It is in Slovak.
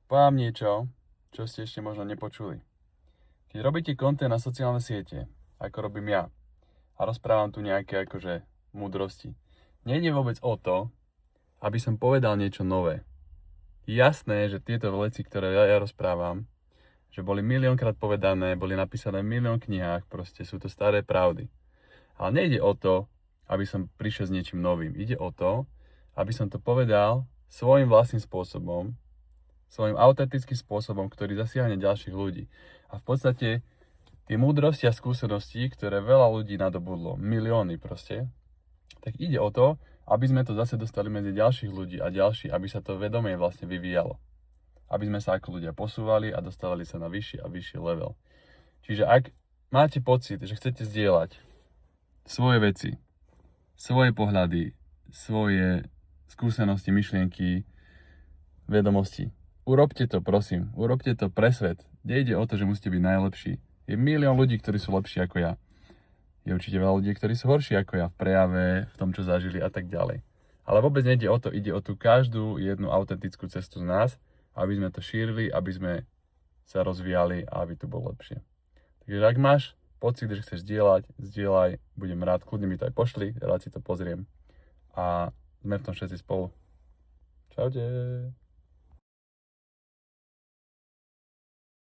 Poviem niečo, čo ste ešte možno nepočuli. Keď robíte content na sociálne siete, ako robím ja, a rozprávam tu nejaké akože múdrosti, nejde vôbec o to, aby som povedal niečo nové. Jasné, že tieto veci, ktoré ja rozprávam, že boli miliónkrát povedané, boli napísané v milión knihách, proste sú to staré pravdy. Ale nejde o to, aby som prišiel s niečím novým. Ide o to, aby som to povedal svojím vlastným spôsobom, svojím autentickým spôsobom, ktorý zasiahne ďalších ľudí. A v podstate tie múdrosti a skúsenosti, ktoré veľa ľudí nadobudlo, milióny proste, tak ide o to, aby sme to zase dostali medzi ďalších ľudí a ďalší, aby sa to vedomie vlastne vyvíjalo. Aby sme sa ako ľudia posúvali a dostávali sa na vyšší a vyšší level. Čiže ak máte pocit, že chcete zdieľať svoje veci, svoje pohľady, svoje skúsenosti, myšlienky, vedomosti, urobte to, prosím. Urobte to pre svet. Nejde o to, že musíte byť najlepší. Je milión ľudí, ktorí sú lepší ako ja. Je určite veľa ľudí, ktorí sú horší ako ja v prejave, v tom, čo zažili a tak ďalej. Ale vôbec nejde o to, ide o tú každú jednu autentickú cestu z nás, aby sme to šírili, aby sme sa rozvíjali a aby to bolo lepšie. Takže ak máš pocit, že chceš zdieľaj, budem rád, kľudne mi to aj pošli, rád si to pozriem a sme v tom všetci spolu. Čaute.